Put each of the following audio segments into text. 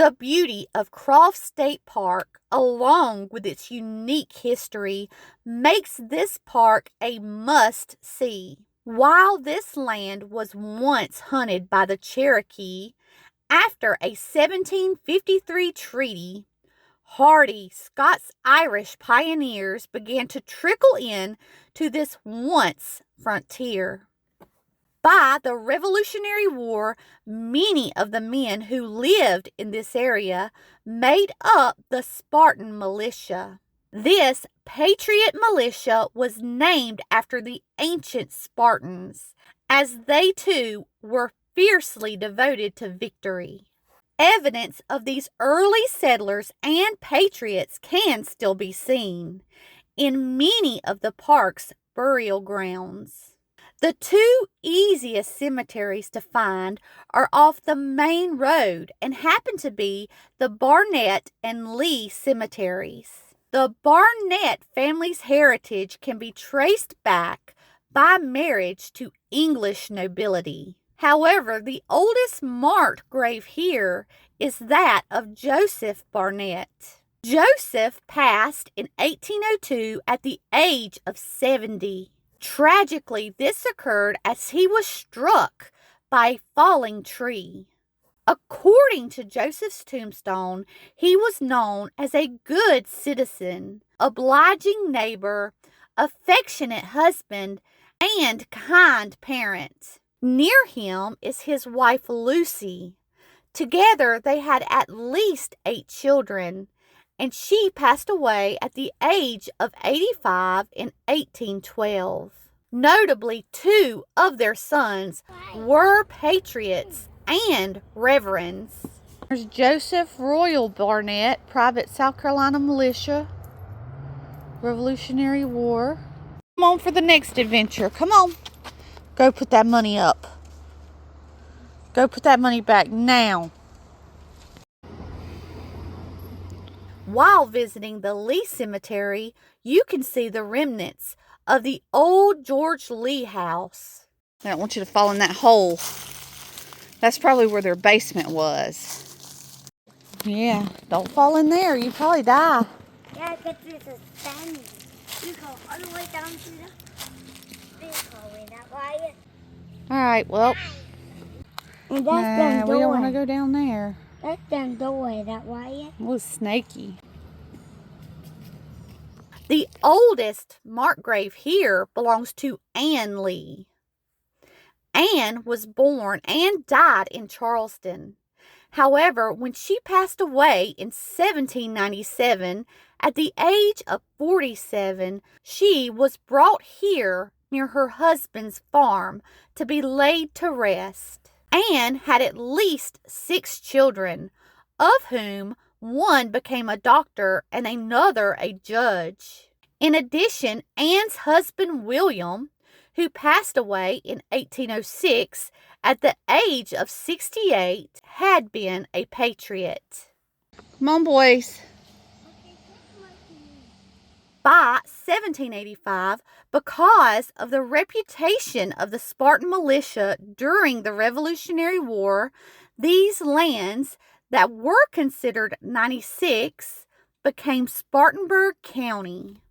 The beauty of Croft State Park, along with its unique history, makes this park a must-see. While this land was once hunted by the Cherokee, after a 1753 treaty, hardy Scots-Irish pioneers began to trickle in to this once frontier. By the Revolutionary War, many of the men who lived in this area made up the Spartan militia. This patriot militia was named after the ancient Spartans, as they too were fiercely devoted to victory. Evidence of these early settlers and patriots can still be seen in many of the park's burial grounds. The two easiest cemeteries to find are off the main road and happen to be the Barnett and Lee cemeteries. The Barnett family's heritage can be traced back by marriage to English nobility. However, the oldest marked grave here is that of Joseph Barnett. Joseph passed in 1802 at the age of 70. Tragically, this occurred as he was struck by a falling tree. According to Joseph's tombstone, he was known as a good citizen, obliging neighbor, affectionate husband, and kind parent. Near him is his wife Lucy. Together they had at least 8 children, and she passed away at the age of 85 in 1812. Notably, 2 of their sons were patriots and reverends. There's Joseph Royal Barnett, Private South Carolina Militia, Revolutionary War. Come on for the next adventure. Come on. Go put that money up. Go put that money back now. While visiting the Lee Cemetery, you can see the remnants of the old George Lee house. I don't want you to fall in that hole. That's probably where their basement was. Yeah, don't fall in there. You probably die. Yeah, because this is sandy. You go all the way down to this hallway, that way. All right, well. And that's we don't want to go down there. That's the doorway, that way. It was snaky. The oldest marked grave here belongs to Ann Lee. Ann was born and died in Charleston. However, when she passed away in 1797, at the age of 47, she was brought here near her husband's farm to be laid to rest. Ann had at least 6 children, of whom one became a doctor and another a judge. In addition, Ann's husband William, who passed away in 1806 at the age of 68, had been a patriot. Come on, boys. By 1785, because of the reputation of the Spartan militia during the Revolutionary War, these lands that were considered 96 became Spartanburg County.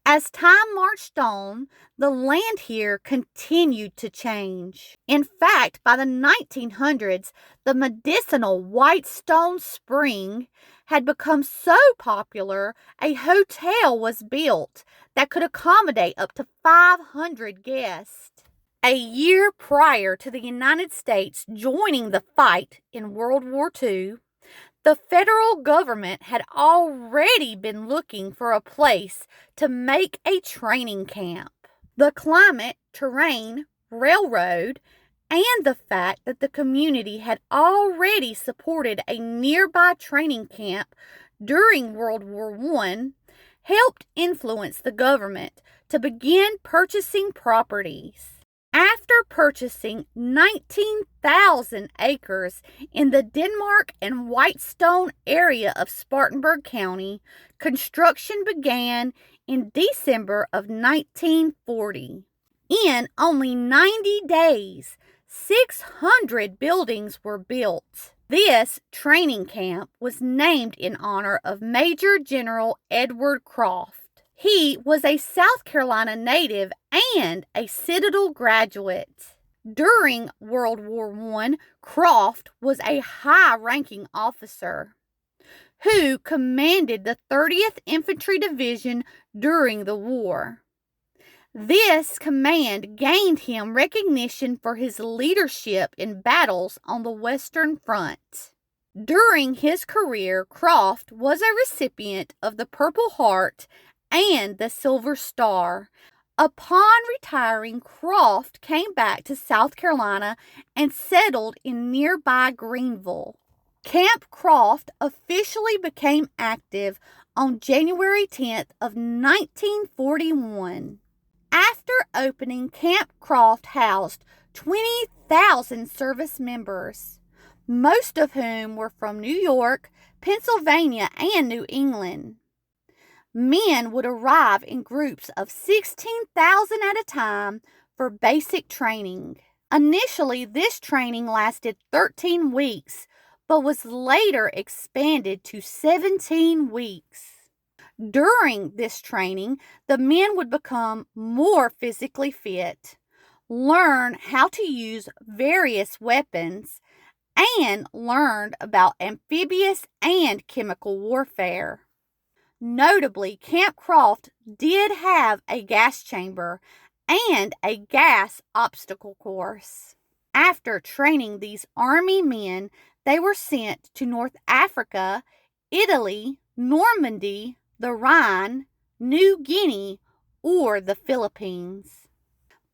As time marched on, the land here continued to change. In fact, by the 1900s, the medicinal White Stone Spring had become so popular, a hotel was built that could accommodate up to 500 guests. A year prior to the United States joining the fight in World War II, the federal government had already been looking for a place to make a training camp. The climate, terrain, railroad, and the fact that the community had already supported a nearby training camp during World War I helped influence the government to begin purchasing properties. After purchasing 19,000 acres in the Denmark and Whitestone area of Spartanburg County, construction began in December of 1940. In only 90 days, 600 buildings were built. This training camp was named in honor of Major General Edward Croft. He was a South Carolina native and a Citadel graduate. During World War I, Croft was a high-ranking officer who commanded the 30th Infantry Division during the war. This command gained him recognition for his leadership in battles on the Western Front. During his career, Croft was a recipient of the Purple Heart and the Silver Star. Upon retiring, Croft came back to South Carolina and settled in nearby Greenville. Camp Croft officially became active on January 10th of 1941. After opening, Camp Croft housed 20,000 service members, most of whom were from New York, Pennsylvania, and New England. Men would arrive in groups of 16,000 at a time for basic training. Initially, this training lasted 13 weeks, but was later expanded to 17 weeks. During this training, the men would become more physically fit, learn how to use various weapons, and learned about amphibious and chemical warfare. Notably, Camp Croft did have a gas chamber and a gas obstacle course. After training these Army men, they were sent to North Africa, Italy, Normandy, the Rhine, New Guinea, or the Philippines.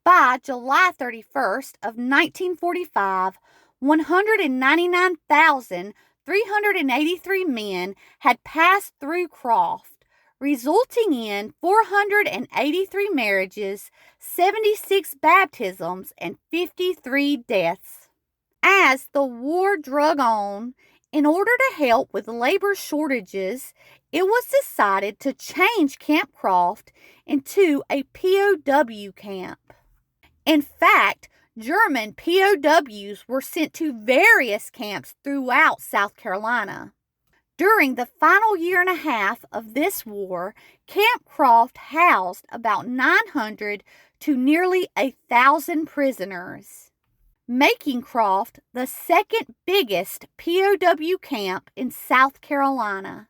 By July 31st of 1945, 199,383 men had passed through Croft, resulting in 483 marriages, 76 baptisms, and 53 deaths. As the war drug on, in order to help with labor shortages, it was decided to change Camp Croft into a POW camp. In fact, German POWs were sent to various camps throughout South Carolina. During the final year and a half of this war, Camp Croft housed about 900 to nearly 1,000 prisoners, making Croft the second biggest POW camp in South Carolina.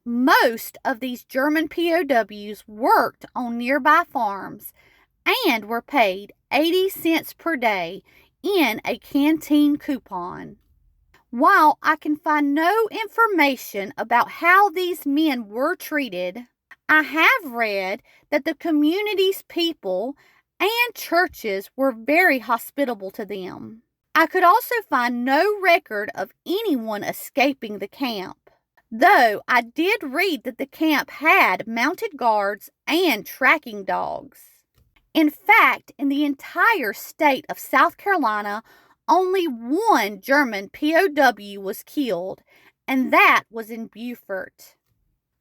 Most of these German POWs worked on nearby farms and were paid 80 cents per day in a canteen coupon. While I can find no information about how these men were treated, I have read that the community's people and churches were very hospitable to them. I could also find no record of anyone escaping the camp, though I did read that the camp had mounted guards and tracking dogs. In fact, in the entire state of South Carolina, only one German POW was killed, and that was in Beaufort.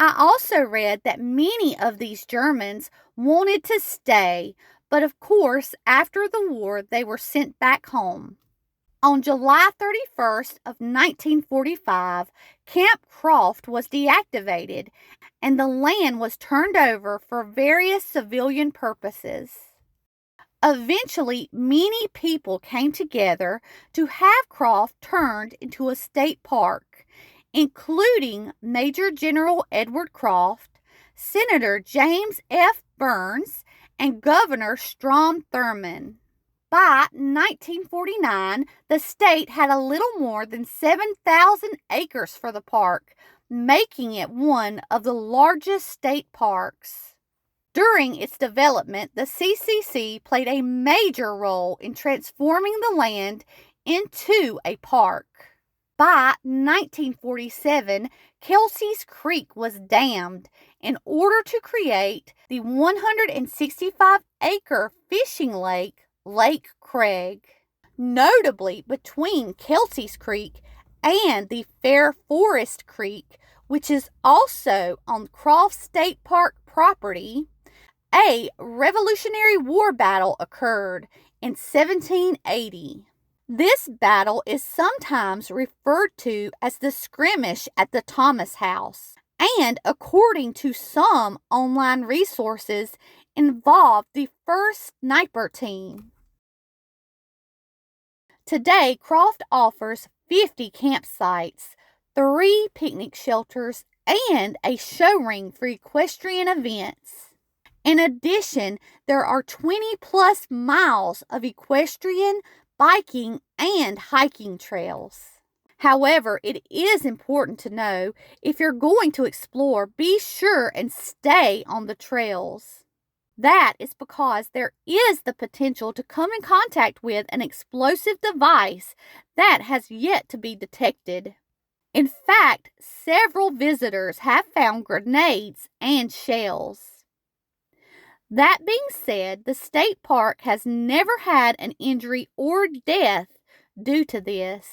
I also read that many of these Germans wanted to stay, but of course, after the war, they were sent back home. On July 31st of 1945, Camp Croft was deactivated, and the land was turned over for various civilian purposes. Eventually, many people came together to have Croft turned into a state park, including Major General Edward Croft, Senator James F. Burns, and Governor Strom Thurmond. By 1949, the state had a little more than 7,000 acres for the park, making it one of the largest state parks. During its development, the CCC played a major role in transforming the land into a park. By 1947, Kelsey's Creek was dammed in order to create the 165-acre fishing lake, Lake Craig. Notably, between Kelsey's Creek and the Fair Forest Creek, which is also on Croft State Park property, a Revolutionary War battle occurred in 1780. This battle is sometimes referred to as the skirmish at the Thomas House, and according to some online resources, involved the 1st Sniper Team. Today, Croft offers 50 campsites, 3 picnic shelters, and a show ring for equestrian events. In addition, there are 20 plus miles of equestrian, biking, and hiking trails. However, it is important to know if you're going to explore, be sure and stay on the trails. That is because there is the potential to come in contact with an explosive device that has yet to be detected. In fact, several visitors have found grenades and shells. That being said, the state park has never had an injury or death due to this.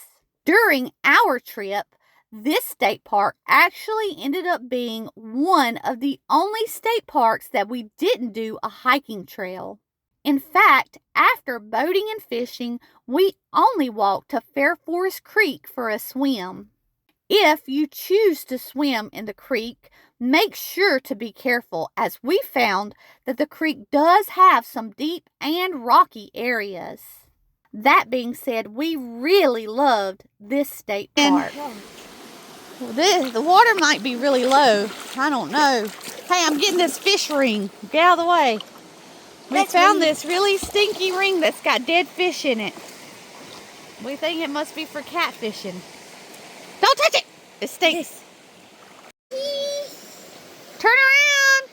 During our trip, this state park actually ended up being one of the only state parks that we didn't do a hiking trail. In fact, after boating and fishing, we only walked to Fair Forest Creek for a swim. If you choose to swim in the creek, make sure to be careful, as we found that the creek does have some deep and rocky areas. That being said, we really loved this state park. The water might be really low. I don't know. Hey, I'm getting this fish ring. Get out of the way. We found this really stinky ring that's got dead fish in it. We think it must be for catfishing. Don't touch it! It stinks. Turn around!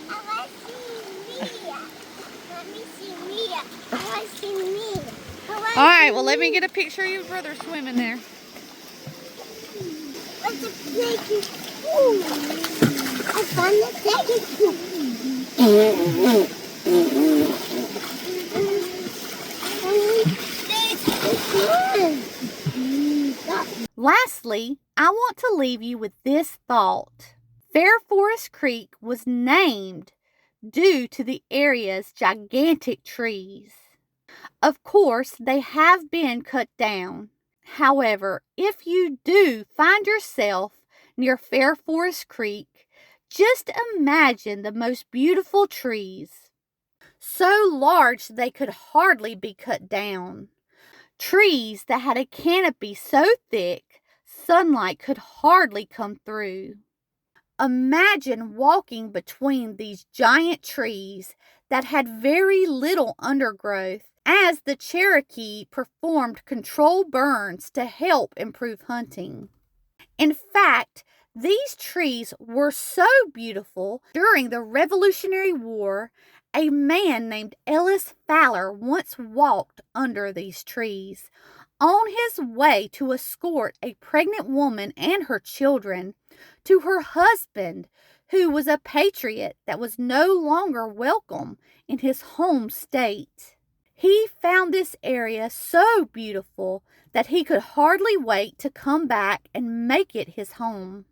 I want to see Mia. Let me see Mia. I want to see Mia. Alright, well let me get a picture of your brother swimming there. What's a snake? Ooh. I found the Lastly, I want to leave you with this thought. Fair Forest Creek was named due to the area's gigantic trees. Of course, they have been cut down. However, if you do find yourself near Fair Forest Creek, just imagine the most beautiful trees, so large they could hardly be cut down. Trees that had a canopy so thick, sunlight could hardly come through. Imagine walking between these giant trees that had very little undergrowth, as the Cherokee performed controlled burns to help improve hunting. In fact, these trees were so beautiful during the Revolutionary War, a man named Ellis Fowler once walked under these trees on his way to escort a pregnant woman and her children to her husband, who was a patriot that was no longer welcome in his home state. He found this area so beautiful that he could hardly wait to come back and make it his home.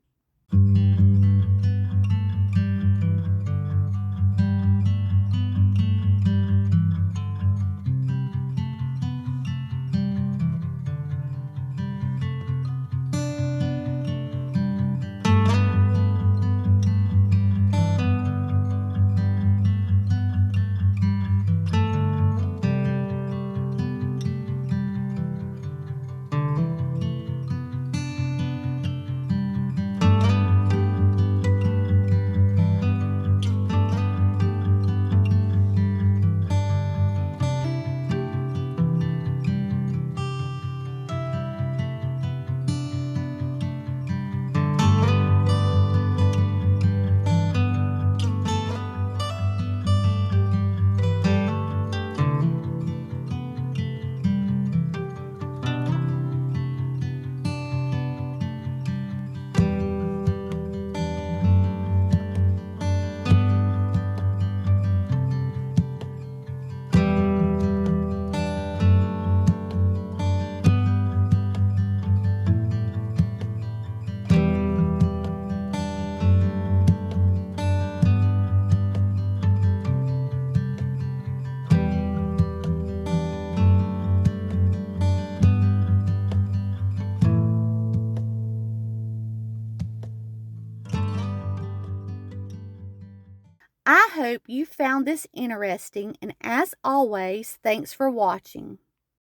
I hope you found this interesting, and as always, thanks for watching.